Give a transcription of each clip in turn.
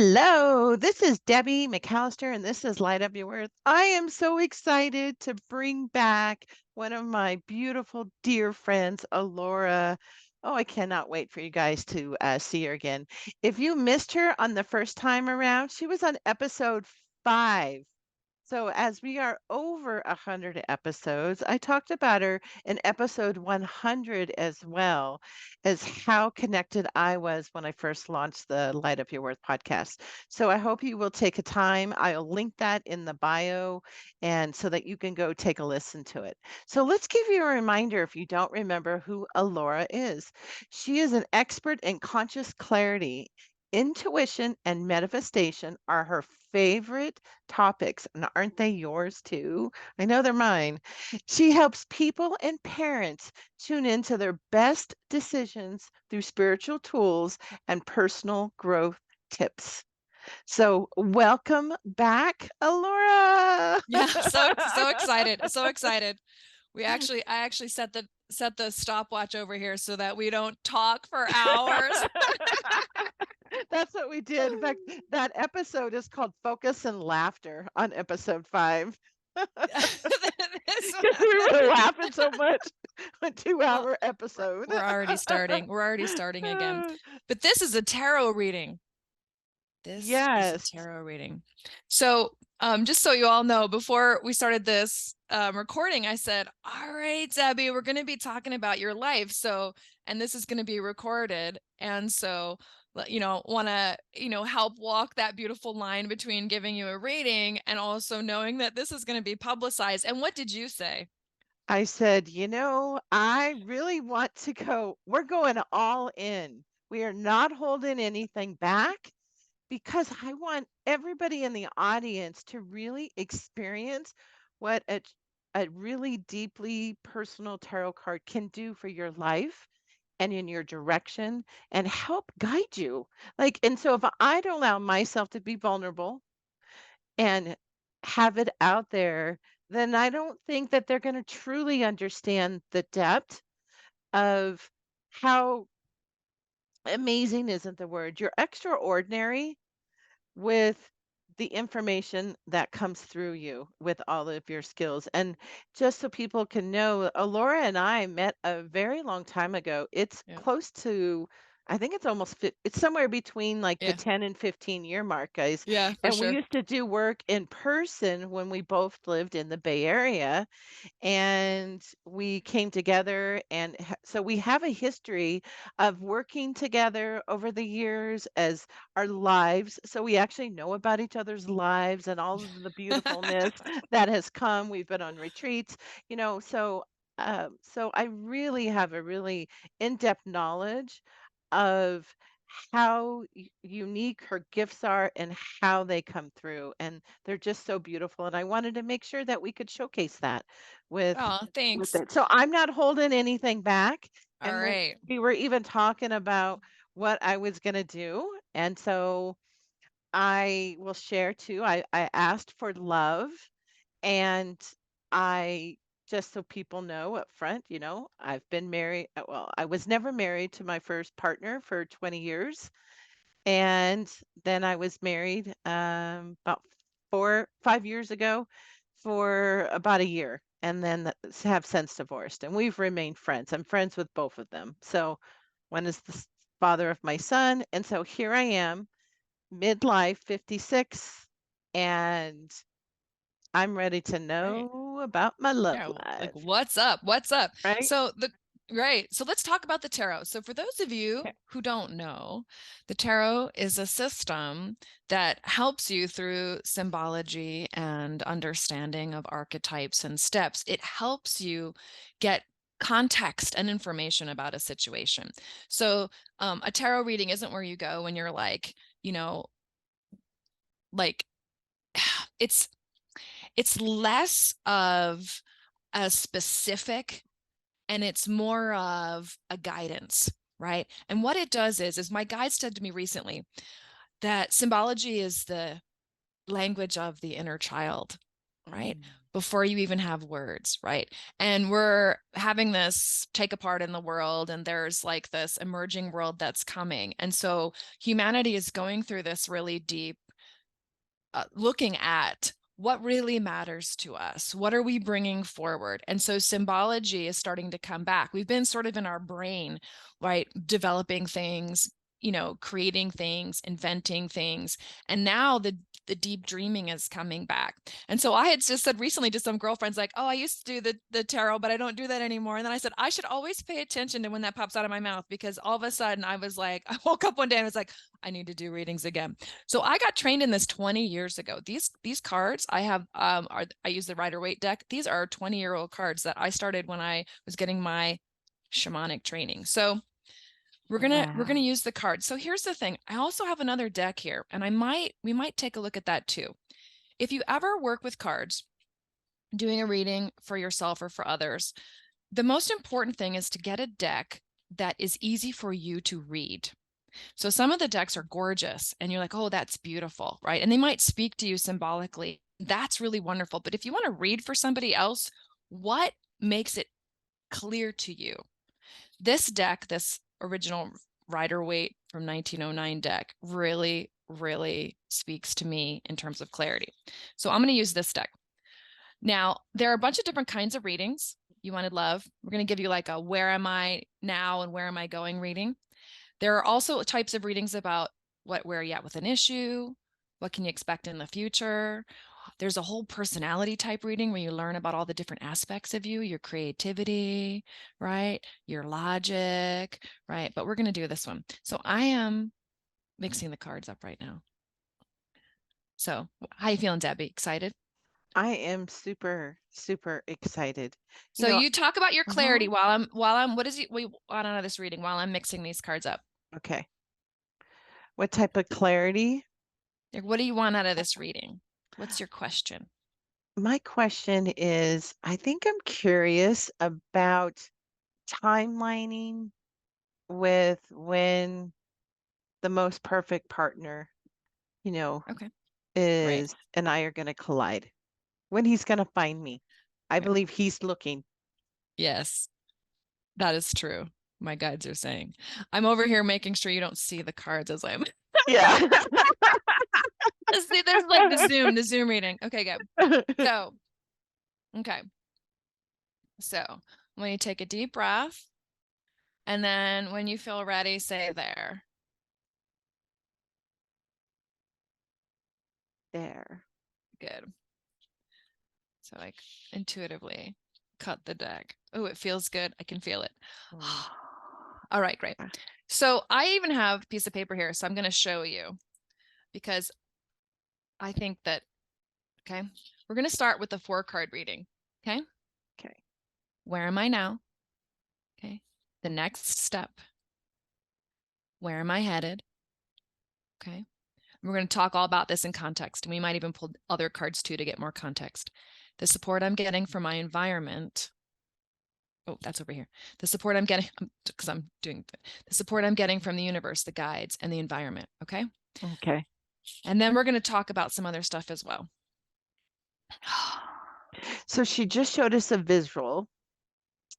Hello, this is Debbie McAllister, and this is Light Up Your Worth. I am so excited to bring back one of my beautiful, dear friends, Alora. Oh, I cannot wait for you guys to see her again. If you missed her on the first time around, she was on episode 5. So as we are over 100 episodes, I talked about her in episode 100 as well as how connected I was when I first launched the Light Up Your Worth podcast. So I hope you will take a time. I'll link that in the bio and so that you can go take a listen to it. So let's give you a reminder if you don't remember who Alora is. She is an expert in conscious clarity. Intuition and manifestation are her favorite topics, and aren't they yours too? I know they're mine. She helps people and parents tune into their best decisions through spiritual tools and personal growth tips. So, welcome back, Alora. Yeah, so excited. So excited. I actually set the stopwatch over here so that we don't talk for hours. That's what we did. In fact, that episode is called Focus and Laughter on episode 5. Because we were laughing so much. A 2-hour episode. We're already starting. We're already starting again. But this is a tarot reading. Is a tarot reading. So just so you all know, before we started this recording, I said, all right, Debbie, we're going to be talking about your life. So, and this is going to be recorded. And so, want to, help walk that beautiful line between giving you a reading and also knowing that this is going to be publicized. And what did you say? I said, I really want to go. We're going all in. We are not holding anything back because I want everybody in the audience to really experience what a really deeply personal tarot card can do for your life and in your direction and help guide you. And so if I don't allow myself to be vulnerable and have it out there, then I don't think that they're going to truly understand the depth of how amazing isn't the word. You're extraordinary with the information that comes through you with all of your skills. And just so people can know, Alora and I met a very long time ago. It's close to, I think it's it's somewhere between like the 10 and 15-year mark, guys. Yeah, for And we sure. used to do work in person when we both lived in the Bay Area, and we came together and so we have a history of working together over the years as our lives, so we actually know about each other's lives and all of the beautifulness that has come. We've been on retreats, so I really have a really in-depth knowledge of how unique her gifts are and how they come through, and they're just so beautiful, and I wanted to make sure that we could showcase that with Oh, with thanks. it. So I'm not holding anything back, All and right. we were even talking about what I was going to do, and so I will share too. I asked for love, and I just so people know up front, I've been married. Well, I was never married to my first partner for 20 years. And then I was married about 5 years ago for about a year, and then have since divorced. And we've remained friends. I'm friends with both of them. So one is the father of my son. And so here I am, midlife, 56, and I'm ready to Right. know about my love Yeah, like life. what's up? What's up? Right? So so let's talk about the tarot. So for those of you Okay. who don't know, the tarot is a system that helps you through symbology and understanding of archetypes and steps. It helps you get context and information about a situation. So a tarot reading isn't where you go when you're like, like it's less of a specific and it's more of a guidance, right? And what it does is my guide said to me recently that symbology is the language of the inner child, right? before you even have words, right? And we're having this take apart in the world, and there's like this emerging world that's coming. And so humanity is going through this really deep looking at what really matters to us. What are we bringing forward? And so symbology is starting to come back. We've been sort of in our brain, right? Developing things, creating things, inventing things. And now the deep dreaming is coming back. And so I had just said recently to some girlfriends, like, oh, I used to do the tarot, but I don't do that anymore. And then I said, I should always pay attention to when that pops out of my mouth, because all of a sudden I was like, I woke up one day and was like, I need to do readings again. So I got trained in this 20 years ago. These cards I have I use the Rider-Waite deck. These are 20-year-old cards that I started when I was getting my shamanic training. So we're gonna use the cards. So here's the thing. I also have another deck here, and we might take a look at that too. If you ever work with cards, doing a reading for yourself or for others, the most important thing is to get a deck that is easy for you to read. So some of the decks are gorgeous and you're like, oh, that's beautiful, right? And they might speak to you symbolically. That's really wonderful. But if you want to read for somebody else, what makes it clear to you? This deck, this original Rider-Waite from 1909 deck, really, really speaks to me in terms of clarity. So I'm going to use this deck. Now, there are a bunch of different kinds of readings. You wanted love. We're going to give you like a where am I now and where am I going reading. There are also types of readings about where are you at with an issue? What can you expect in the future? There's a whole personality type reading where you learn about all the different aspects of you, your creativity, right? Your logic, right? But we're going to do this one. So I am mixing the cards up right now. So how you feeling, Debbie? Excited? I am super, super excited. So you talk about your clarity uh-huh. while I'm what is it we want out of this reading while I'm mixing these cards up? Okay. What type of clarity? Like, what do you want out of this reading? What's your question? My question is, I think I'm curious about timelining with when the most perfect partner, you know, Okay. Right. is and I are going to collide. When he's going to find me. I Okay. believe he's looking. Yes, that is true. My guides are saying. I'm over here making sure you don't see the cards as I'm. Yeah. See, this is like the Zoom reading. Okay, good. So, okay. So, when you take a deep breath, and then when you feel ready, say there. There. Good. So, like intuitively cut the deck. Oh, it feels good. I can feel it. All right, great. So I even have a piece of paper here, so I'm going to show you because I think that, okay, we're going to start with the 4-card reading. Okay. Okay. Where am I now? Okay. The next step. Where am I headed? Okay. And we're going to talk all about this in context. And we might even pull other cards too to get more context. The support I'm getting from my environment. Oh, that's over here. The support I'm getting, because I'm doing the support I'm getting from the universe, the guides, and the environment. Okay. Okay. And then we're going to talk about some other stuff as well. So she just showed us a visual.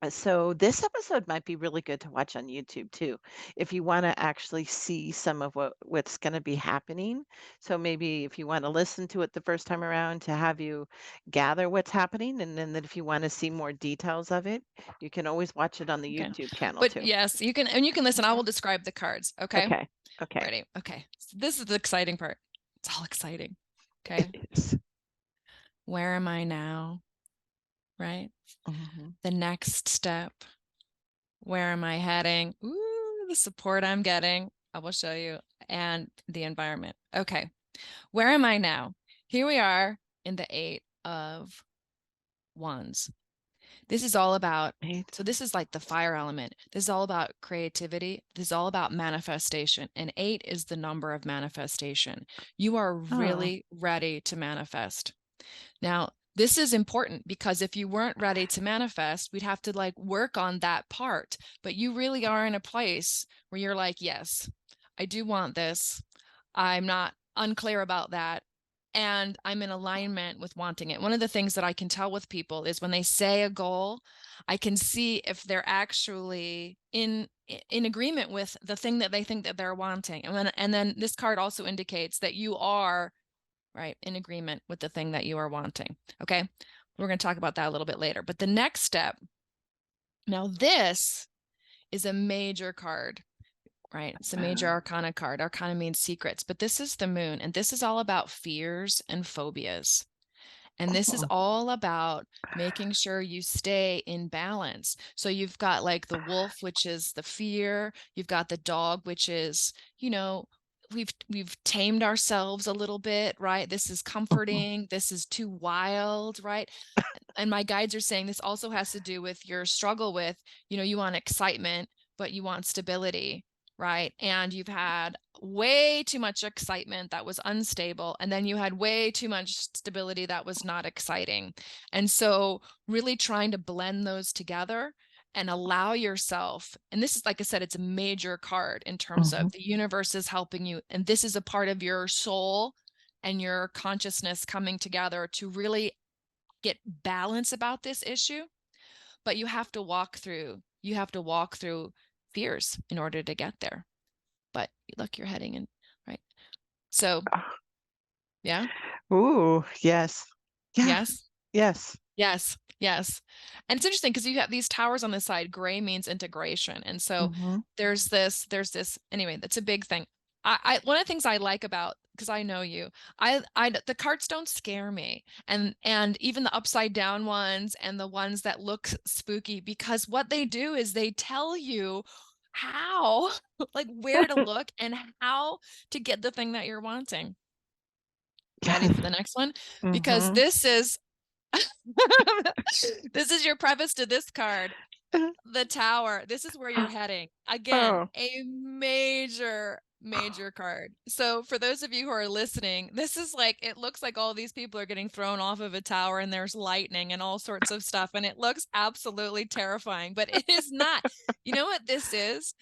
So this episode might be really good to watch on YouTube too, if you want to actually see some of what's going to be happening. So maybe if you want to listen to it the first time around to have you gather what's happening, and then that if you want to see more details of it, you can always watch it on the Okay. YouTube channel But too. yes, you can, and you can listen. I will describe the cards. Okay. Okay. Okay. Ready. Okay. So this is the exciting part. It's all exciting. Okay. It is. Where am I now? Right. Mm-hmm. The next step. Where am I heading? Ooh, the support I'm getting. I will show you. And the environment. Okay. Where am I now? Here we are in the 8 of Wands. This is all about, so this is like the fire element. This is all about creativity. This is all about manifestation. And 8 is the number of manifestation. You are really ready to manifest. Now, this is important because if you weren't ready to manifest, we'd have to like work on that part. But you really are in a place where you're like, yes, I do want this. I'm not unclear about that. and I'm in alignment with wanting it. One of the things that I can tell with people is when they say a goal, I can see if they're actually in agreement with the thing that they think that they're wanting. And then this card also indicates that you are right in agreement with the thing that you are wanting. Okay. We're going to talk about that a little bit later. But the next step, now this is a major card, right? It's a major arcana card. Arcana means secrets, but this is the moon, and this is all about fears and phobias. And this is all about making sure you stay in balance. So you've got like the wolf, which is the fear. You've got the dog, which is, we've tamed ourselves a little bit, right? This is comforting. This is too wild, right? And my guides are saying this also has to do with your struggle with, you want excitement, but you want stability, right? And you've had way too much excitement that was unstable. And then you had way too much stability that was not exciting. And so really trying to blend those together and allow yourself, and this is, like I said, it's a major card in terms of the universe is helping you. And this is a part of your soul and your consciousness coming together to really get balance about this issue. But you have to walk through fears in order to get there. But look, you're heading in, right? So, yeah. Ooh, yes. Yeah. Yes. Yes. Yes. Yes. And it's interesting because you have these towers on the side. Gray means integration. And so there's this, anyway, that's a big thing. One of the things I like about, because I know you, the cards don't scare me. And even the upside down ones and the ones that look spooky, because what they do is they tell you how, like where to look and how to get the thing that you're wanting. Ready for the next one? Because this is this is your preface to this card. The tower. This is where you're heading. Again, a major card. So for those of you who are listening, this is like, it looks like all these people are getting thrown off of a tower and there's lightning and all sorts of stuff. And it looks absolutely terrifying, but it is not. You know what this is?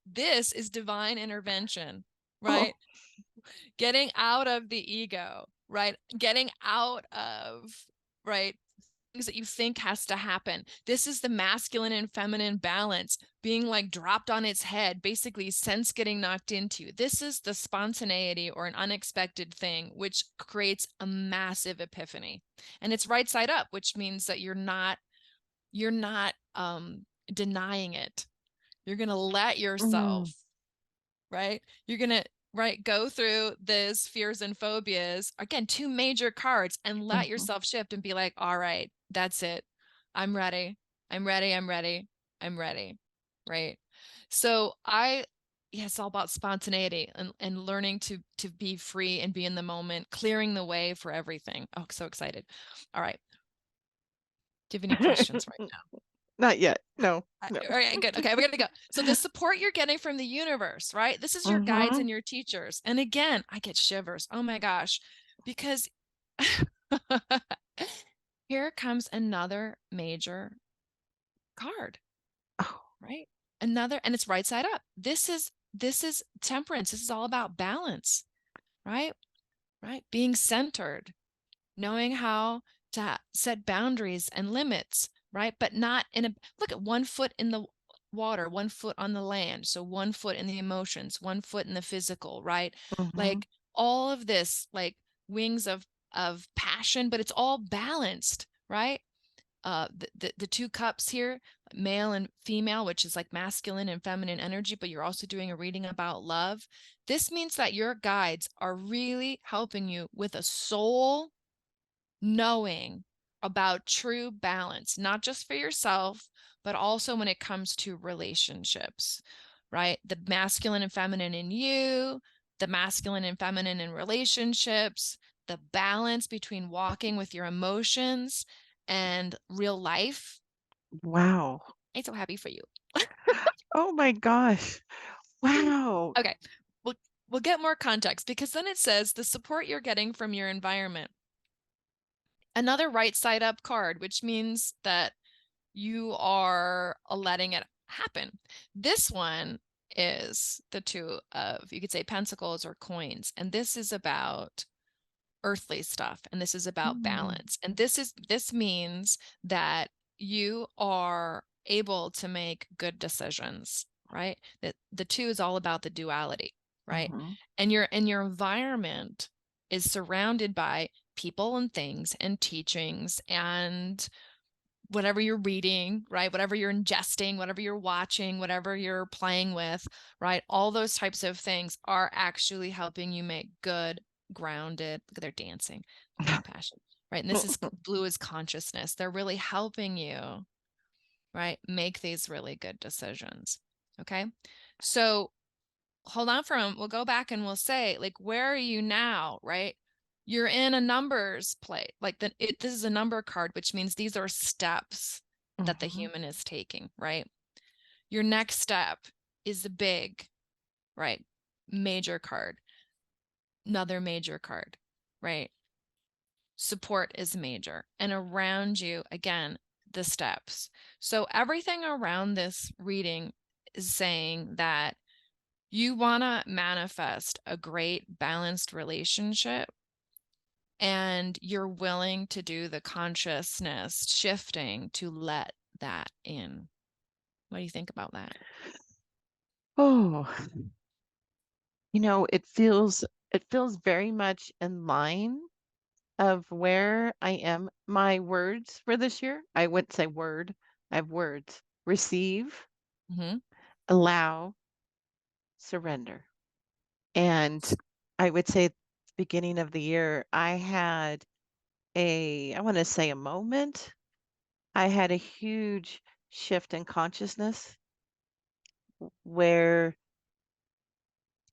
This is divine intervention, right? Getting out of the ego, right? Getting out of, right? Things that you think has to happen. This is the masculine and feminine balance being like dropped on its head, basically sense getting knocked into. This is the spontaneity or an unexpected thing, which creates a massive epiphany. And it's right side up, which means that you're not denying it. You're going to let yourself, right? You're going to go through this fears and phobias, again, 2 major cards, and let yourself shift and be like, all right, that's it. I'm ready. I'm ready. I'm ready. I'm ready. Right. So it's all about spontaneity and learning to be free and be in the moment, clearing the way for everything. Oh, so excited. All right. Do you have any questions right now? Not yet. No. All right, good. Okay, we're going to go. So the support you're getting from the universe, right? This is your guides and your teachers. And again, I get shivers. Oh my gosh, because here comes another major card, right? Another, and it's right side up. This is temperance. This is all about balance, right? Right? Being centered, knowing how to set boundaries and limits, right? But not look at 1 foot in the water, 1 foot on the land. So 1 foot in the emotions, 1 foot in the physical, right? Like all of this, like wings of passion, but it's all balanced, right? The 2 cups here, male and female, which is like masculine and feminine energy, but you're also doing a reading about love. This means that your guides are really helping you with a soul knowing about true balance, not just for yourself, but also when it comes to relationships, right? The masculine and feminine in you, the masculine and feminine in relationships, the balance between walking with your emotions and real life. Wow. I'm so happy for you. Oh my gosh. Wow. Okay. We'll get more context, because then it says the support you're getting from your environment. Another right side up card, which means that you are letting it happen. This one is the 2 of, you could say, pentacles or coins. And this is about earthly stuff, and this is about Mm. balance. And this means that you are able to make good decisions, right? That the two is all about the duality, right? Mhm. And your environment is surrounded by people and things and teachings and whatever you're reading, right? Whatever you're ingesting, whatever you're watching, whatever you're playing with, right? All those types of things are actually helping you make good, grounded, look at their dancing, compassion, right? And this is blue is consciousness. They're really helping you, right? Make these really good decisions. Okay. So hold on we'll go back and we'll say, like, where are you now, right? You're in a numbers play. Like this is a number card, which means these are steps that the Mhm. human is taking, right? Your next step is the big, right? Major card, another major card, right? Support is major. And around you, again, the steps. So everything around this reading is saying that you want to manifest a great balanced relationship, and you're willing to do the consciousness shifting to let that in. What do you think about that? Oh, it feels very much in line of where I am. My words for this year, I wouldn't say word, I have words. Receive, Mm-hmm. allow, surrender. And I would say at the beginning of the year, I want to say a moment. I had a huge shift in consciousness where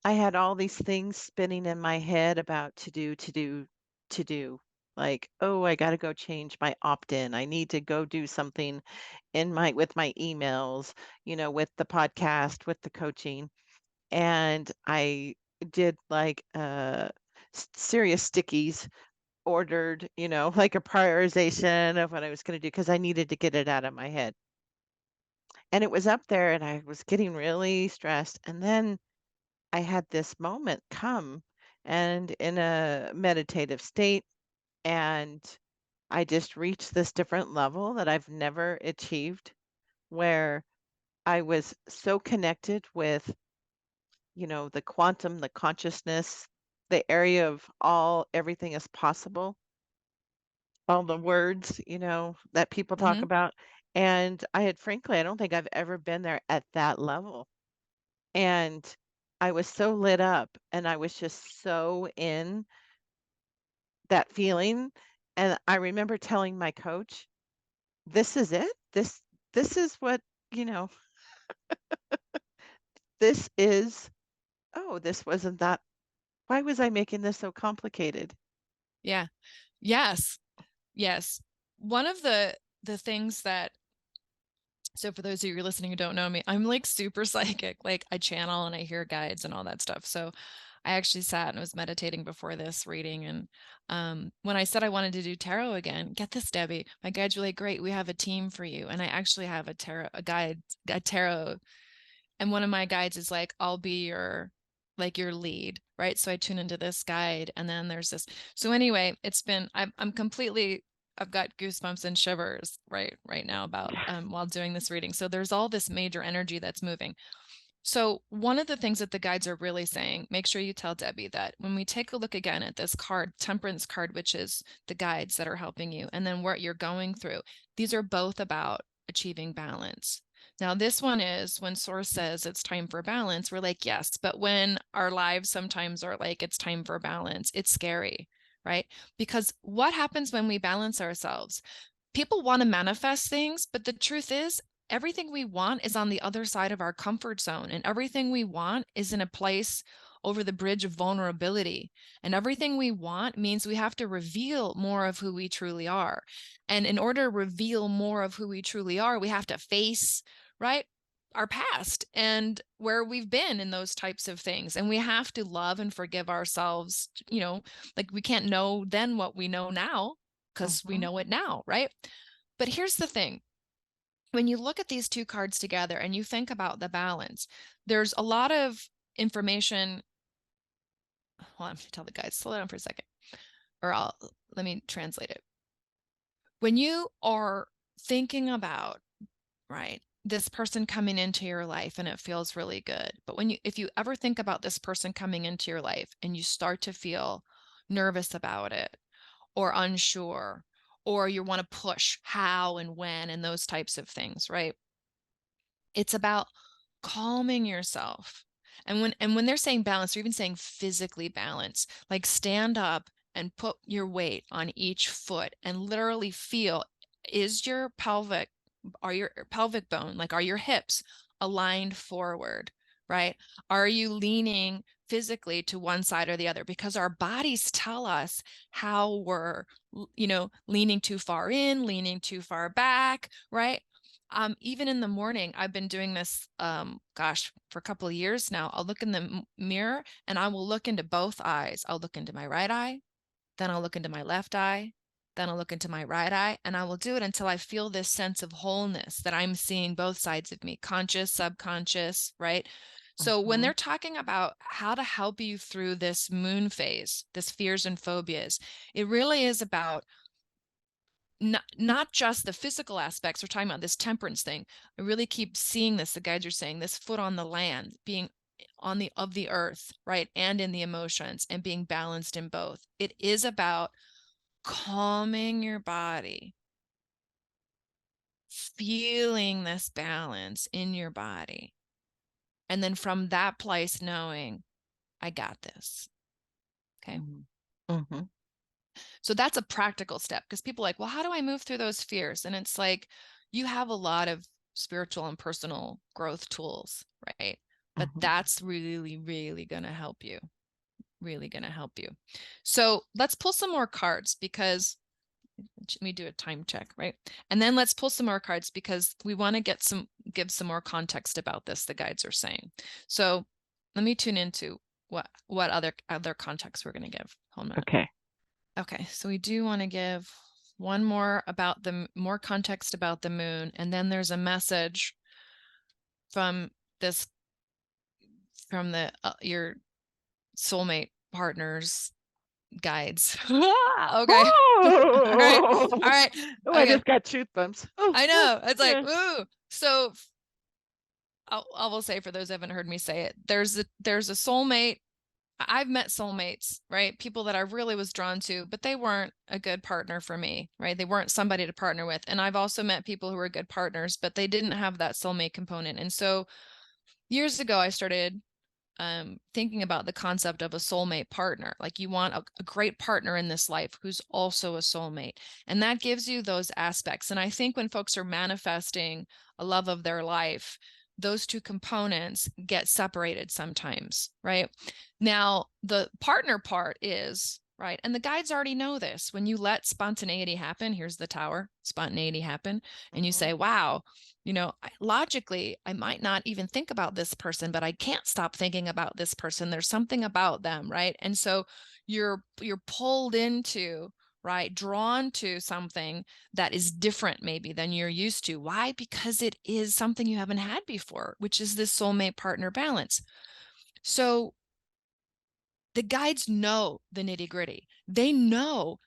I had all these things spinning in my head about to do, to do, to do. Like, oh, I got to go change my opt-in. I need to go do something with my emails, with the podcast, with the coaching. And I did like serious stickies, ordered, like a prioritization of what I was going to do because I needed to get it out of my head. And it was up there and I was getting really stressed. And then I had this moment come and in a meditative state, and I just reached this different level that I've never achieved where I was so connected with, the quantum, the consciousness, the area of everything is possible, all the words, that people talk Mm-hmm. about. And I don't think I've ever been there at that level. And I was so lit up and I was just so in that feeling. And I remember telling my coach, "This is it. This is what, you know, this is this wasn't that why was I making this so complicated?" Yeah. Yes. Yes. One of the things that so for those of you who are listening who don't know me, I'm like super psychic. Like I channel and I hear guides and all that stuff. So I actually sat and was meditating before this reading. And when I said I wanted to do tarot again, get this, Debbie, my guides were like, great, we have a team for you. And I actually have a tarot. And one of my guides is like, I'll be your lead, right? So I tune into this guide, and then there's this. So anyway, I'm completely, I've got goosebumps and shivers right now about while doing this reading. So there's all this major energy that's moving. So one of the things that the guides are really saying, make sure you tell Debbie that when we take a look again at this card, Temperance card, which is the guides that are helping you, and then what you're going through, these are both about achieving balance. Now, this one is when Source says it's time for balance, we're like, yes, but when our lives sometimes are like, it's time for balance, it's scary, right? Because what happens when we balance ourselves? People want to manifest things, but the truth is, everything we want is on the other side of our comfort zone, and everything we want is in a place over the bridge of vulnerability. And everything we want means we have to reveal more of who we truly are. And in order to reveal more of who we truly are, we have to face, right? Our past and where we've been in those types of things. And we have to love and forgive ourselves, like we can't know then what we know now because we Mhm. know it now, right? But here's the thing. When you look at these two cards together and you think about the balance, there's a lot of information. Hold on, tell the guys, slow down for a second. let me translate it. When you are thinking about, right, this person coming into your life and it feels really good. But if you ever think about this person coming into your life and you start to feel nervous about it or unsure, or you want to push how and when and those types of things, right? It's about calming yourself. And when they're saying balance, they're even saying physically balance, like stand up and put your weight on each foot and literally feel, is your pelvic bone, like are your hips aligned forward, right? Are you leaning physically to one side or the other? Because our bodies tell us how we're, leaning too far in, leaning too far back, right? Even in the morning, I've been doing this, for a couple of years now. I'll look in the mirror and I will look into both eyes. I'll look into my right eye, then I'll look into my left eye, then I'll look into my right eye, and I will do it until I feel this sense of wholeness that I'm seeing both sides of me, conscious, subconscious, right? So when they're talking about how to help you through this moon phase, this fears and phobias, it really is about not just the physical aspects. We're talking about this temperance thing. I really keep seeing this. The guides are saying this foot on the land, being of the earth, right? And in the emotions and being balanced in both. It is about calming your body, feeling this balance in your body. And then from that place, knowing I got this. Okay. Mm-hmm. So that's a practical step, because people are like, well, how do I move through those fears? And it's like, you have a lot of spiritual and personal growth tools, right? But that's really, really going to help you. Really going to help you. So let's pull some more cards, because let me do a time check, right? And then let's pull some more cards, because we want to give some more context about this, the guides are saying. So let me tune into what other context we're going to give. Hold on. Okay, so we do want to give one more about more context about the moon, and then there's a message from your soulmate partner's guides. Okay. All right. All right. Oh, I just got truth bumps. I know. It's like, ooh. So I will say, for those who haven't heard me say it, there's a soulmate. I've met soulmates, right? People that I really was drawn to, but they weren't a good partner for me, right? They weren't somebody to partner with. And I've also met people who were good partners, but they didn't have that soulmate component. And so years ago, I started thinking about the concept of a soulmate partner. Like, you want a great partner in this life who's also a soulmate. And that gives you those aspects. And I think when folks are manifesting a love of their life, those two components get separated sometimes, right? Now, the partner part is, right, and the guides already know this. When you let spontaneity happen, here's the tower, spontaneity happen, and you say, wow, logically, I might not even think about this person, but I can't stop thinking about this person. There's something about them, right? And so you're pulled into, right, drawn to something that is different maybe than you're used to. Why? Because it is something you haven't had before, which is this soulmate partner balance. So the guides know the nitty gritty. They know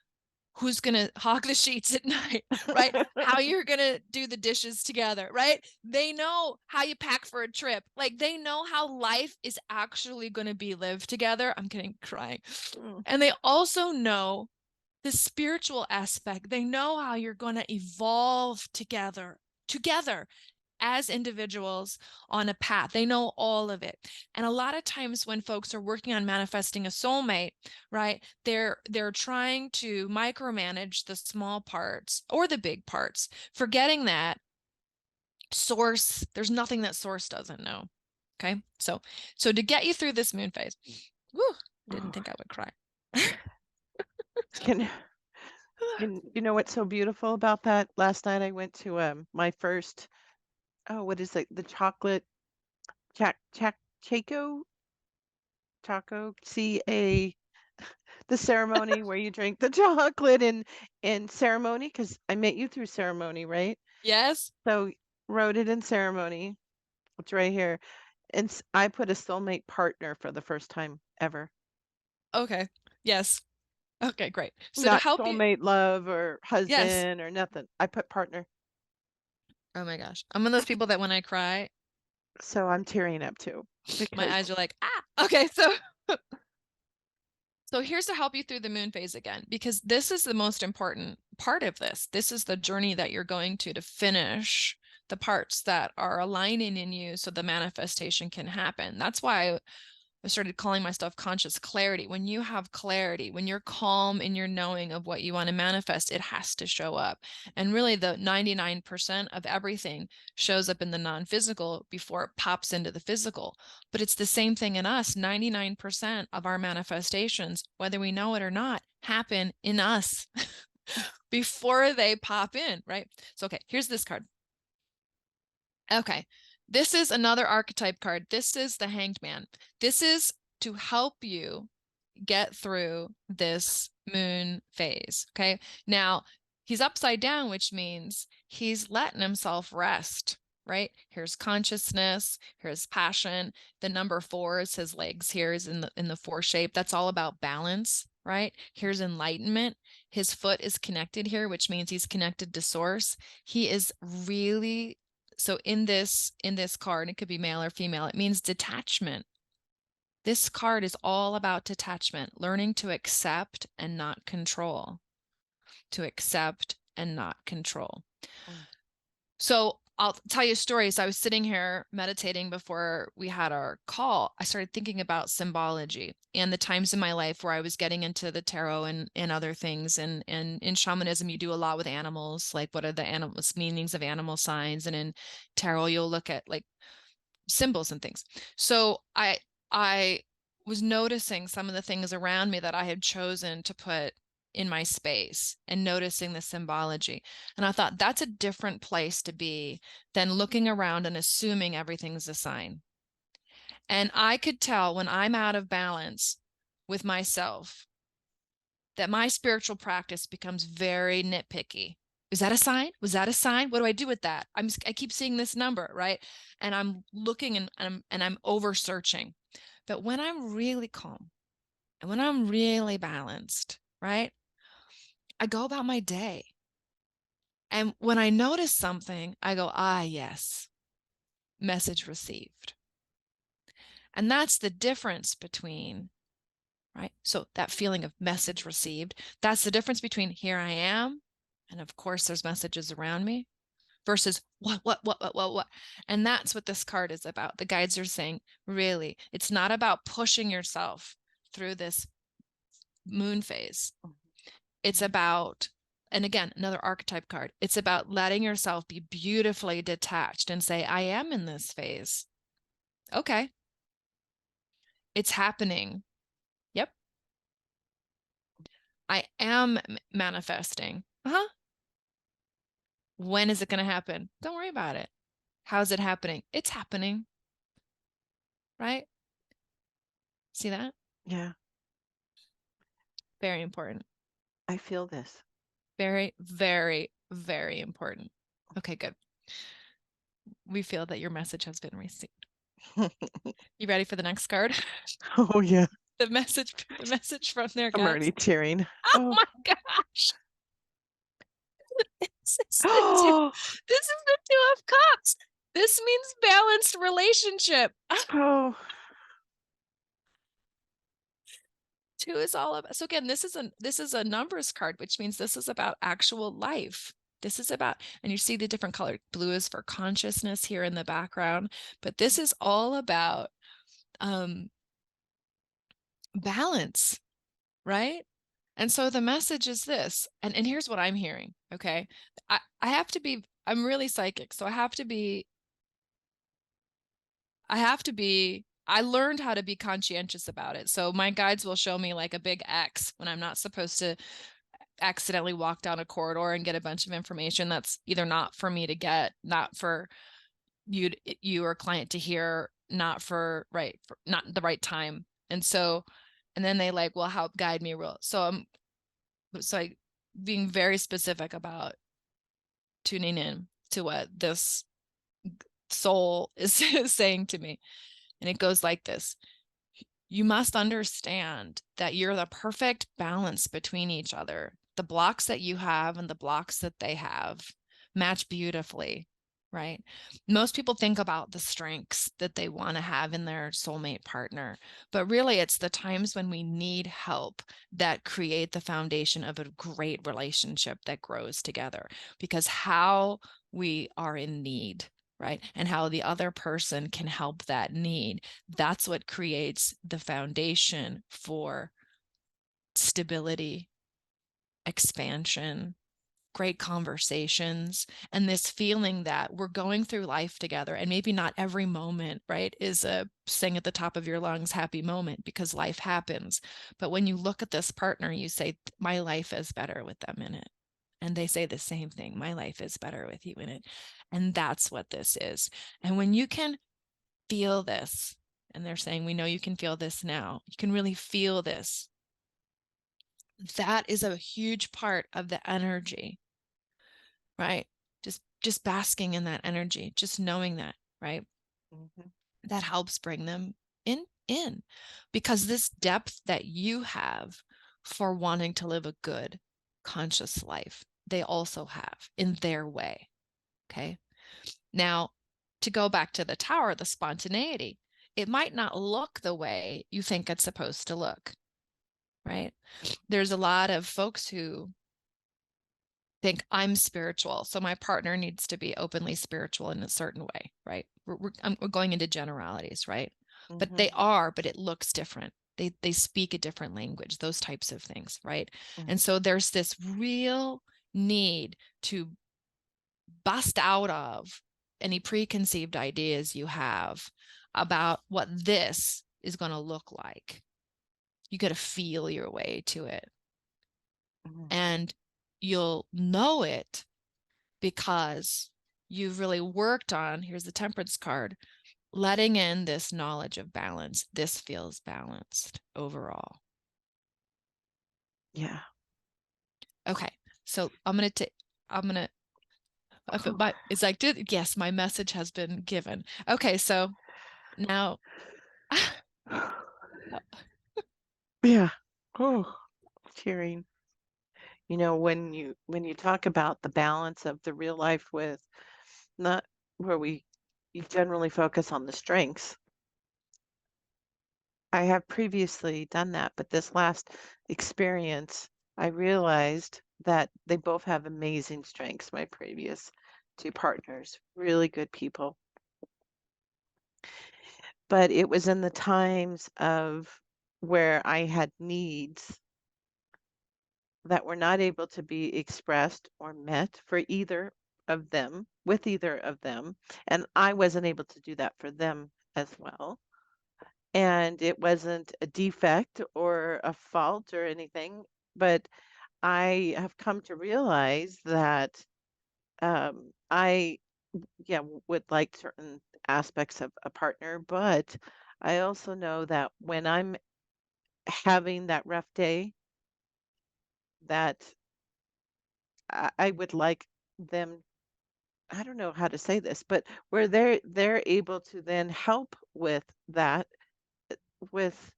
who's going to hog the sheets at night, right? How you're going to do the dishes together, right? They know how you pack for a trip. Like, they know how life is actually going to be lived together. I'm getting crying. And they also know the spiritual aspect. They know how you're going to evolve together as individuals on a path. They know all of it. And a lot of times when folks are working on manifesting a soulmate, right, they're trying to micromanage the small parts or the big parts, forgetting that source, there's nothing that source doesn't know. Okay. So to get you through this moon phase, didn't think I would cry. You know what's so beautiful about that? Last night I went to my first, what is it? The chocolate Chaco the ceremony where you drink the chocolate in ceremony, because I met you through ceremony, right? Yes. So wrote it in ceremony. It's right here. And I put a soulmate partner for the first time ever. Okay. Yes. Okay, great. So to Not help you, soulmate love or yes. husband or nothing. I put partner. Oh my gosh. I'm one of those people that when I cry, So I'm tearing up too my because eyes are like, ah. Okay, so here's to help you through the moon phase again, because this is the most important part of this. This is the journey that you're going to finish the parts that are aligning in you so the manifestation can happen. That's why I started calling my stuff conscious clarity. When you have clarity, when you're calm in your knowing of what you want to manifest, it has to show up. And really, the 99% of everything shows up in the non-physical before it pops into the physical. But it's the same thing in us. 99% of our manifestations, whether we know it or not, happen in us before they pop in, right? So, okay, here's this card. Okay, this is another archetype card. This is the Hanged Man. This is to help you get through this moon phase. Okay, now he's upside down, which means he's letting himself rest, right? Here's consciousness, here's passion. The number 4 is his legs here is in the 4 shape. That's all about balance, right? Here's enlightenment. His foot is connected here, which means he's connected to source. He is really, so in this card, it could be male or female, it means detachment. This card is all about detachment, learning to accept and not control. To accept and not control. So I'll tell you a story. So I was sitting here meditating before we had our call. I started thinking about symbology and the times in my life where I was getting into the tarot and other things. And in shamanism, you do a lot with animals, like what are the animals, meanings of animal signs. And in tarot, you'll look at like symbols and things. So I was noticing some of the things around me that I had chosen to put in my space and noticing the symbology. And I thought that's a different place to be than looking around and assuming everything's a sign. And I could tell when I'm out of balance with myself that my spiritual practice becomes very nitpicky. Is that a sign? Was that a sign? What do I do with that? I keep seeing this number, right? And I'm looking and I'm over searching. But when I'm really calm and when I'm really balanced, right? I go about my day. And when I notice something, I go, ah, yes, message received. And that's the difference between, right? So that feeling of message received, that's the difference between here I am, and of course there's messages around me, versus what. And that's what this card is about. The guides are saying, really, it's not about pushing yourself through this moon phase. It's about, and again, another archetype card, it's about letting yourself be beautifully detached and say, I am in this phase. Okay. It's happening. Yep. I am manifesting. Uh-huh. When is it going to happen? Don't worry about it. How's it happening? It's happening. Right? See that? yeah, Very important. I feel this. Very, very, very important. Okay, good. We feel that your message has been received. You ready for the next card? Oh yeah, The message from their I'm guides. already tearing. Oh Oh, my gosh. This is the two, oh, this is the 2 of cups. This means balanced relationship. oh, 2 is all about, so again, this is a numbers card, which means this is about actual life. This is about, and you see the different color. Blue is for consciousness here in the background, but this is all about balance, right? And so the message is this, and here's what I'm hearing, okay? I have to be, I'm really psychic, so I learned how to be conscientious about it. So my guides will show me like a big X when I'm not supposed to accidentally walk down a corridor and get a bunch of information that's either not for me to get, not for you or client to hear, not for not the right time. And so, and then they like will help guide me real. So I being very specific about tuning in to what this soul is saying to me. And it goes like this. you must understand that you're the perfect balance between each other. The blocks that you have and the blocks that they have match beautifully, right? Most people think about the strengths that they want to have in their soulmate partner, but really it's the times when we need help that create the foundation of a great relationship that grows together, because how we are in need, right? And how the other person can help that need. That's what creates the foundation for stability, expansion, great conversations, and this feeling that we're going through life together. And maybe not every moment, right, is a sing at the top of your lungs happy moment, because life happens. But when you look at this partner, you say, my life is better with them in it. And they say the same thing, my life is better with you in it. And that's what this is. And when you can feel this, and they're saying, we know you can feel this now, you can really feel this, that is a huge part of the energy, right? Just basking in that energy, just knowing that, right? Mhm. That helps bring them in, because this depth that you have for wanting to live a good, conscious life, they also have in their way. Okay. Now, to go back to the tower, the spontaneity, it might not look the way you think it's supposed to look, right? There's a lot of folks who think I'm spiritual, so my partner needs to be openly spiritual in a certain way, right? We're going into generalities, right? But they Mhm. are, but it looks different. They speak a different language, those types of things, right? And Mhm. so there's this real need to bust out of any preconceived ideas you have about what this is going to look like. You got to feel your way to it. Mhm. And you'll know it because you've really worked on, here's the temperance card, letting in this knowledge of balance. This feels balanced overall. Yeah. Okay. So I'm going to, if it might, it's like, yes, my message has been given. Okay. So now, Yeah. Oh, tearing. When you talk about the balance of the real life with not where we you generally focus on the strengths. I have previously done that, but this last experience, I realized that they both have amazing strengths, my previous two partners, really good people. But it was in the times of where I had needs that were not able to be expressed or met for either of them, with either of them, and I wasn't able to do that for them as well. And it wasn't a defect or a fault or anything, but I have come to realize that I, yeah, would like certain aspects of a partner, but I also know that when I'm having that rough day, that I would like them, I don't know how to say this, but where they're able to then help with that, with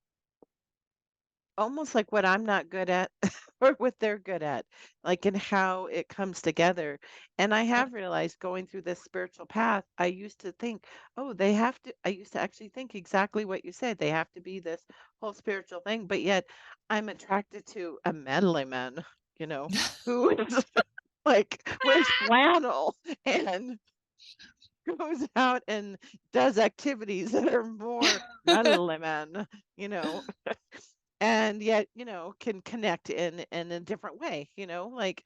almost like what I'm not good at or what they're good at, like in how it comes together. And I yep. have realized going through this spiritual path, I used to think, oh, they have to, I used to actually think exactly what you said. They have to be this whole spiritual thing, but yet I'm attracted to a manly man, who is like wears flannel and goes out and does activities that are more manly man, you know and yet, can connect in a different way, like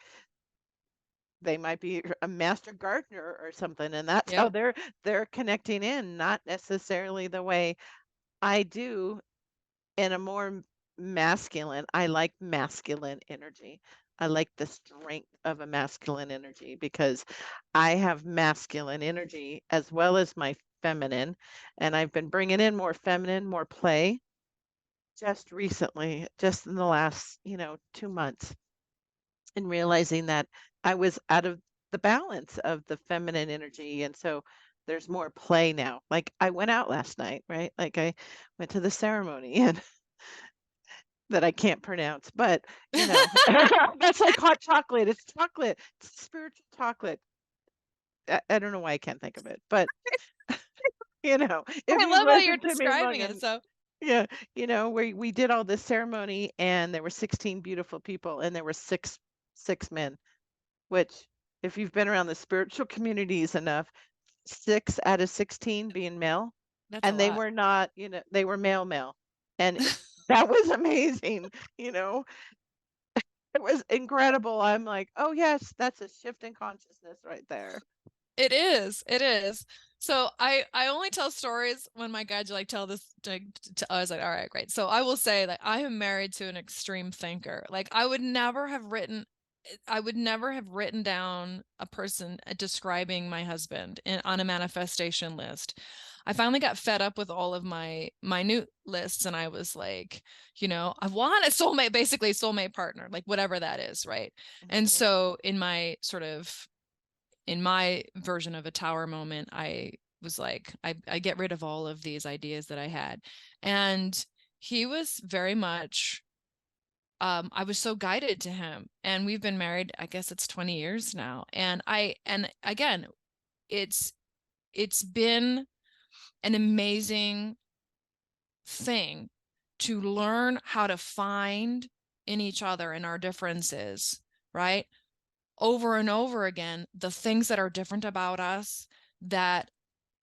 they might be a master gardener or something, and that's how Yep. they're connecting in, not necessarily the way I do in a more masculine. I like masculine energy. I like the strength of a masculine energy because I have masculine energy as well as my feminine, and I've been bringing in more feminine, more play just recently, just in the last, 2 months, and realizing that I was out of the balance of the feminine energy, and so there's more play now. Like I went out last night, right? Like I went to the ceremony and that I can't pronounce, but that's like hot chocolate. It's chocolate. It's spiritual chocolate. I don't know why I can't think of it, but if I you've love how you're listened to me long describing it. enough, So yeah, we did all this ceremony and there were 16 beautiful people and there were six men, which if you've been around the spiritual communities enough, 6 out of 16 being male, that's a and they lot. were not, they were male, and that was amazing, it was incredible. I'm like, "Oh, yes, that's a shift in consciousness right there." It is. It is. So I only tell stories when my guides are like tell this I was like, all right, great. So I will say that I am married to an extreme thinker. Like I would never have written down a person describing my husband on a manifestation list. I finally got fed up with all of my minute lists and I was like, I want a soulmate, basically soulmate partner, like whatever that is, right? And Mhm. so in my version of a tower moment, I was like, I get rid of all of these ideas that I had. And he was very much, I was so guided to him. And we've been married, I guess it's 20 years now. And again, it's been an amazing thing to learn how to find in each other and our differences, right? Over and over again, the things that are different about us that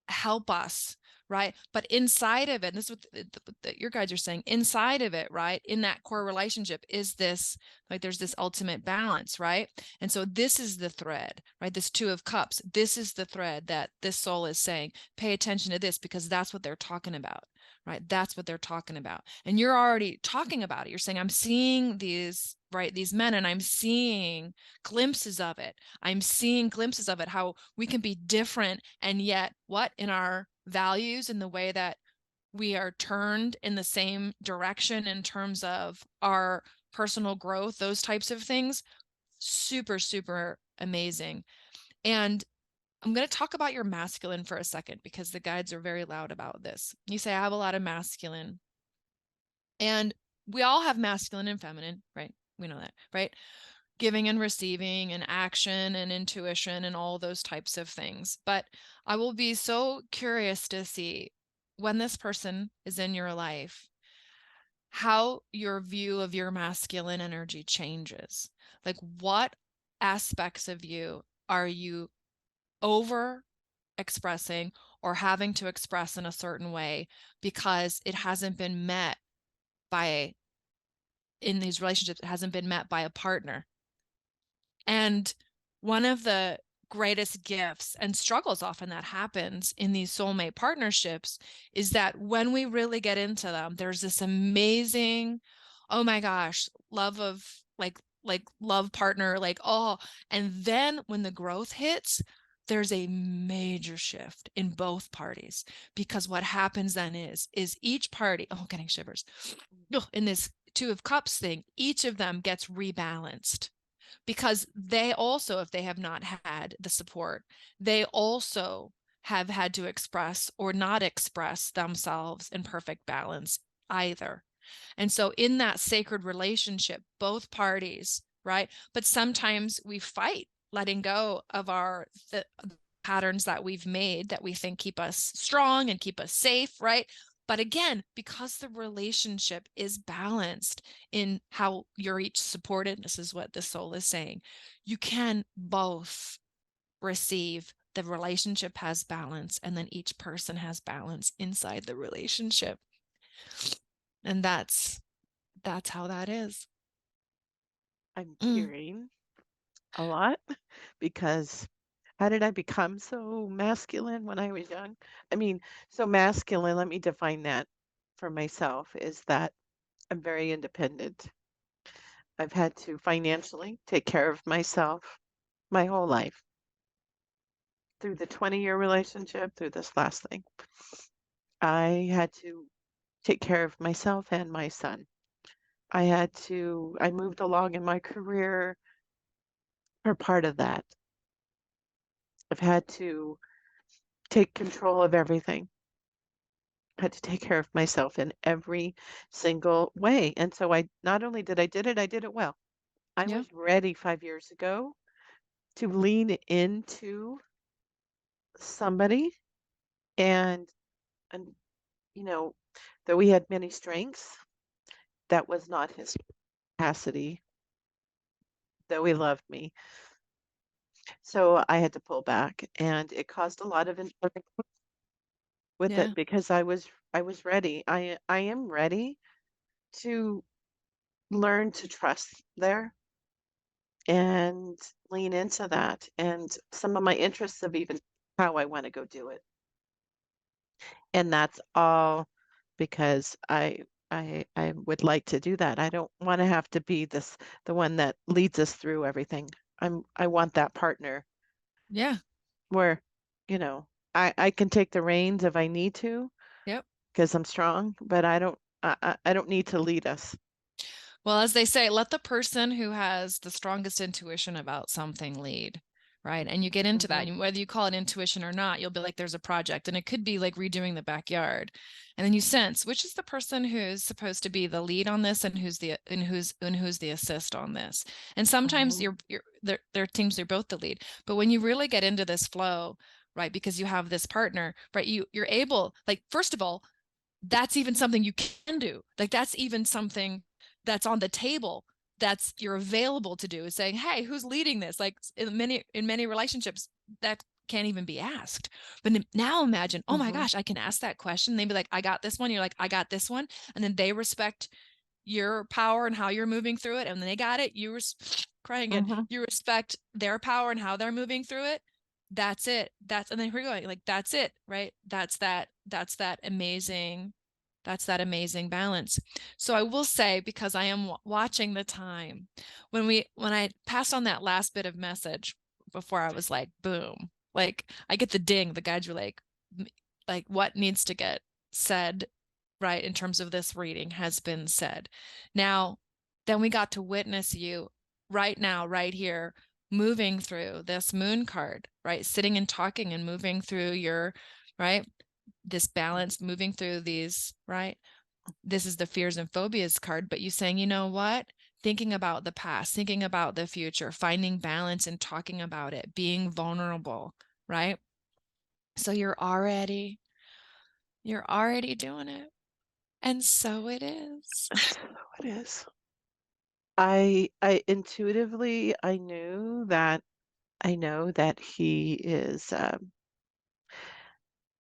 help us, right? But inside of it, and this is what your guides are saying, inside of it, right? In that core relationship is this, like there's this ultimate balance, right? And so this is the thread, right? This Two of Cups, this is the thread that this soul is saying, pay attention to this because that's what they're talking about, right? That's what they're talking about. And you're already talking about it. You're saying, I'm seeing these, right? These men, and I'm seeing glimpses of it. I'm seeing glimpses of it, how we can be different and yet what in our values, in the way that we are turned in the same direction in terms of our personal growth, those types of things. Super, super amazing. And I'm going to talk about your masculine for a second because the guides are very loud about this. You say, I have a lot of masculine. And we all have masculine and feminine, right? We know that, right? Giving and receiving and action and intuition and all those types of things. But I will be so curious to see when this person is in your life, how your view of your masculine energy changes. Like what aspects of you are you over expressing or having to express in a certain way because it hasn't been met by, in these relationships, it hasn't been met by a partner. And one of the greatest gifts and struggles often that happens in these soulmate partnerships is that when we really get into them, there's this amazing, oh my gosh, love of like love partner, like, oh, and then when the growth hits, there's a major shift in both parties because what happens then is each party, oh, getting shivers, in this Two of Cups thing, each of them gets rebalanced because they also, if they have not had the support, they also have had to express or not express themselves in perfect balance either. And so in that sacred relationship, both parties, right? But sometimes we fight letting go of the patterns that we've made that we think keep us strong and keep us safe, right? But again, because the relationship is balanced in how you're each supported, this is what the soul is saying, you can both receive. The relationship has balance, and then each person has balance inside the relationship. And that's how that is. I'm tearing a lot because how did I become so masculine when I was young? I mean, so masculine, let me define that for myself, is that I'm very independent. I've had to financially take care of myself my whole life through the 20-year relationship, through this last thing. I had to take care of myself and my son. I moved along in my career for part of that. I've had to take control of everything. I had to take care of myself in every single way. And so I not only did I did it well. I Yeah. was ready 5 years ago to lean into somebody and and you know, though he had many strengths, that was not his capacity, though he loved me. So I had to pull back and it caused a lot of with Yeah. it because I was ready. I am ready to learn to trust there and lean into that. And some of my interests of even how I want to go do it. And that's all because I would like to do that. I don't want to have to be the one that leads us through everything. I want that partner Yeah. where, you know, I can take the reins if I need to Yep. because I'm strong, but I don't need to lead us. Well, as they say, let the person who has the strongest intuition about something lead, right? And you get into that, Hmm. whether you call it intuition or not, you'll be like, there's a project, and it could be like redoing the backyard. And then you sense which is the person who's supposed to be the lead on this and who's the assist on this. And sometimes Hmm. there are teams they're both the lead. But when you really get into this flow, right, because you have this partner, right, you're able, like, first of all, that's even something you can do. Like that's even something that's on the table that's you're available to do is saying, hey, who's leading this? Like in many relationships, that can't even be asked. But now imagine, oh my Hmm. gosh, I can ask that question. They'd be like, I got this one. You're like, I got this one. And then they respect your power and how you're moving through it. And then they got it. Crying again. Hmm. You respect their power and how they're moving through it. That's it. And then we're going like, that's it, right? That's that amazing balance. So I will say, because I am watching the time, when I passed on that last bit of message before, I was like, boom, like I get the ding. The guides were like what needs to get said, right, in terms of this reading has been said. Now, then we got to witness you right now, right here, moving through this moon card, right, sitting and talking and moving through your, right, this balance, moving through these, right? This is the fears and phobias card, but you saying, you know what? Thinking about the past, thinking about the future, finding balance and talking about it, being vulnerable, right? So you're already doing it. And so it is. So it is. I intuitively I know that he is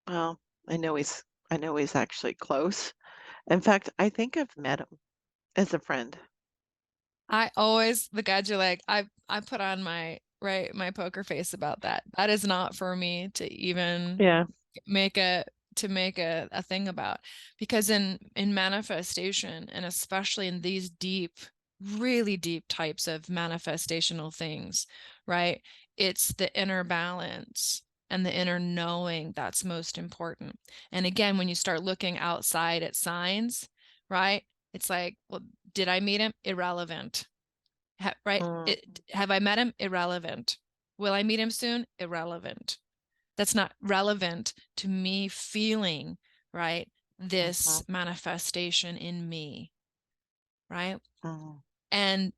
well, I know he's actually close. In fact, I think I've met him as a friend. I always, the guys are like, I put on my, right, my poker face about that. That is not for me to even Yeah. make a a thing about, because in manifestation, and especially in these deep, really deep types of manifestational things, right, it's the inner balance and the inner knowing that's most important. And again, when you start looking outside at signs, right, it's like, well, did I meet him? Irrelevant. Right, Mm, have I met him? Irrelevant. Will I meet him soon? Irrelevant. That's not relevant to me feeling, right, this mhm, manifestation in me, right? mhm, And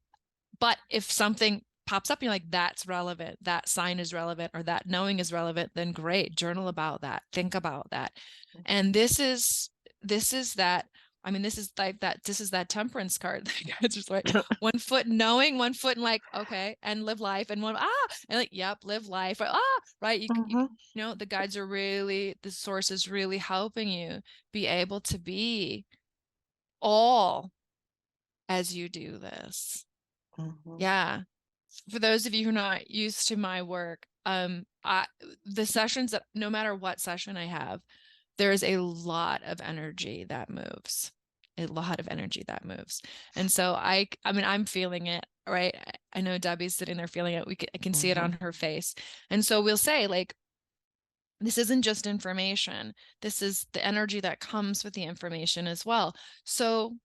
but if something pops up, you're like, that's relevant, that sign is relevant, or that knowing is relevant, then great, journal about that, think about that. And this is that, I mean, this is like that, this is that temperance card. It's just like 1 foot knowing, 1 foot in like, okay, and live life, and and like, yep, live life, right, mhm, you know, the guides are really, the source is really helping you be able to be all as you do this. mhm, Yeah. For those of you who are not used to my work, the sessions, that no matter what session I have, there's a lot of energy that moves. A lot of energy that moves. And so I mean, I'm feeling it, right? I know Debbie's sitting there feeling it. I can see it mhm, on her face. And so we'll say, like, this isn't just information. This is the energy that comes with the information as well. So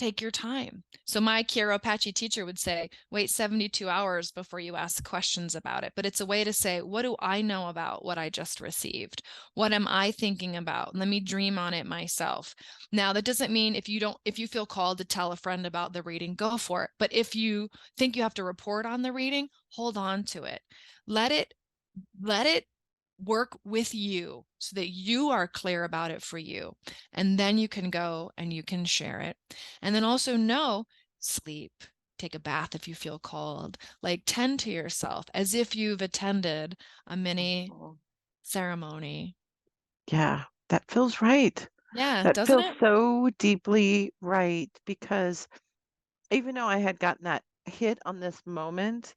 take your time. So my Chiropatchy teacher would say, wait 72 hours before you ask questions about it. But it's a way to say, what do I know about what I just received? What am I thinking about? Let me dream on it myself. Now, that doesn't mean if you feel called to tell a friend about the reading, go for it. But if you think you have to report on the reading, hold on to it. Let it work with you so that you are clear about it for you. And then you can go and you can share it. And then also know, sleep, take a bath if you feel called, like tend to yourself as if you've attended a mini ceremony. Yeah, that feels right. Yeah, That doesn't feels it? so deeply right because even though I had gotten that hit on this moment,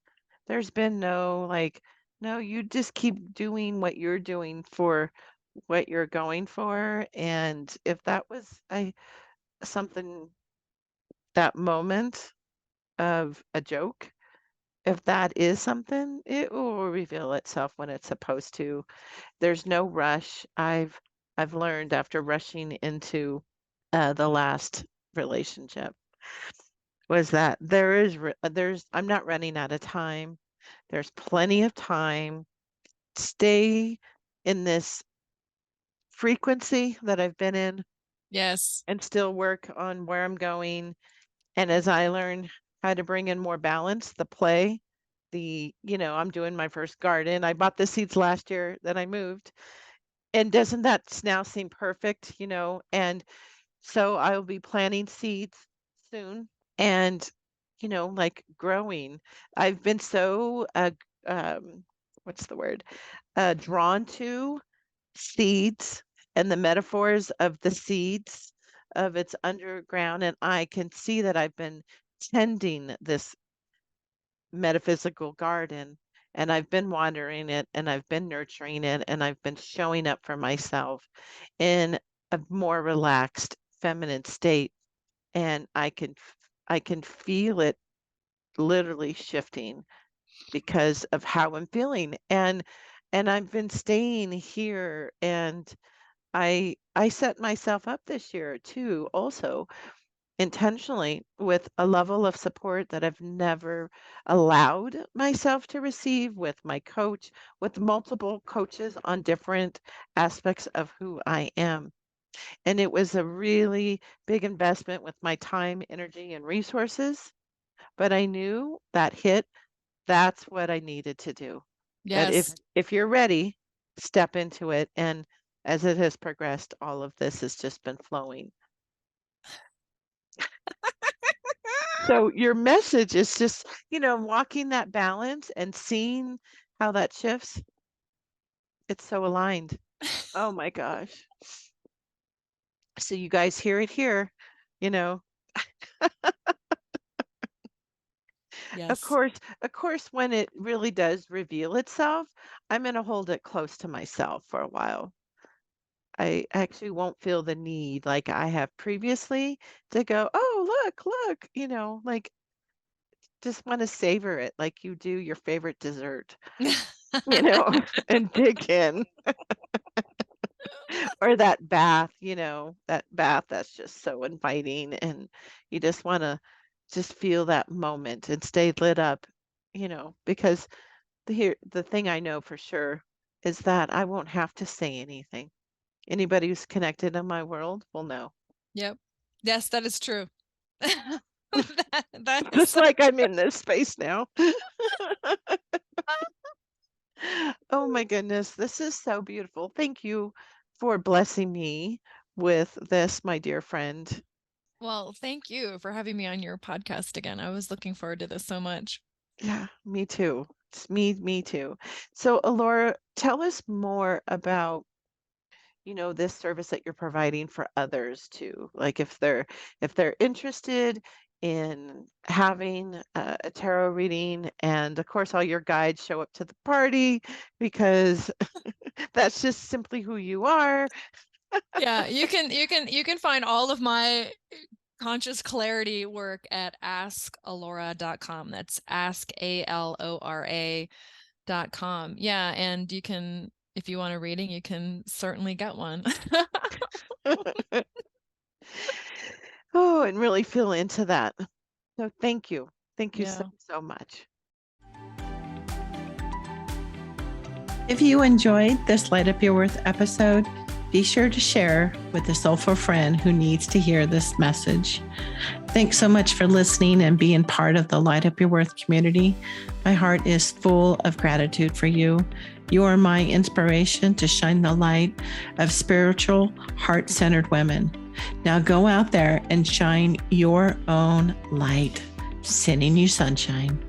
there's been no like, no, you just keep doing what you're doing for what you're going for. And if that was something, that moment of a joke, if that is something, it will reveal itself when it's supposed to. There's no rush. I've learned after rushing into the last relationship was that there's I'm not running out of time. There's plenty of time. Stay in this frequency that I've been in Yes. and still work on where I'm going. And as I learn how to bring in more balance, the play, I'm doing my first garden. I bought the seeds last year, then I moved. And doesn't that now seem perfect, And so I'll be planting seeds soon and, like growing. I've been so, what's the word? Drawn to seeds and the metaphors of the seeds of its underground. And I can see that I've been tending this metaphysical garden and I've been watering it and I've been nurturing it and I've been showing up for myself in a more relaxed feminine state and I can feel it literally shifting because of how I'm feeling and I've been staying here and I set myself up this year too also intentionally with a level of support that I've never allowed myself to receive with my coach, with multiple coaches on different aspects of who I am. And it was a really big investment with my time, energy, and resources. But I knew that hit, that's what I needed to do. That Yes. if you're ready, step into it. And as it has progressed, all of this has just been flowing. So your message is just, walking that balance and seeing how that shifts. It's so aligned. Oh my gosh. So you guys hear it here, you know. Yes. Of course, when it really does reveal itself, I'm gonna hold it close to myself for a while. I actually won't feel the need like I have previously to go, oh, look, like just want to savor it like you do your favorite dessert, and dig in. Or that bath, that bath that's just so inviting and you just want to just feel that moment and stay lit up, because the thing I know for sure is that I won't have to say anything. Anybody who's connected in my world will know. Yep. Yes, that is true. That is Just so like I'm in this space now. Oh my goodness, this is so beautiful. Thank you for blessing me with this, my dear friend. well, thank you for having me on your podcast again. I was looking forward to this so much. Yeah, me too. It's me too. So, Alora, tell us more about, this service that you're providing for others too. Like if they're interested in having a tarot reading, and of course all your guides show up to the party because that's just simply who you are. Yeah, you can find all of my conscious clarity work at askalora.com. That's AskALORA.com. Yeah, and you can, if you want a reading, you can certainly get one. Oh, and really feel into that. So thank you. Thank you so, Yeah. so much. If you enjoyed this Light Up Your Worth episode, be sure to share with a soulful friend who needs to hear this message. Thanks so much for listening and being part of the Light Up Your Worth community. My heart is full of gratitude for you. You are my inspiration to shine the light of spiritual, heart-centered women. Now go out there and shine your own light. Sending you sunshine.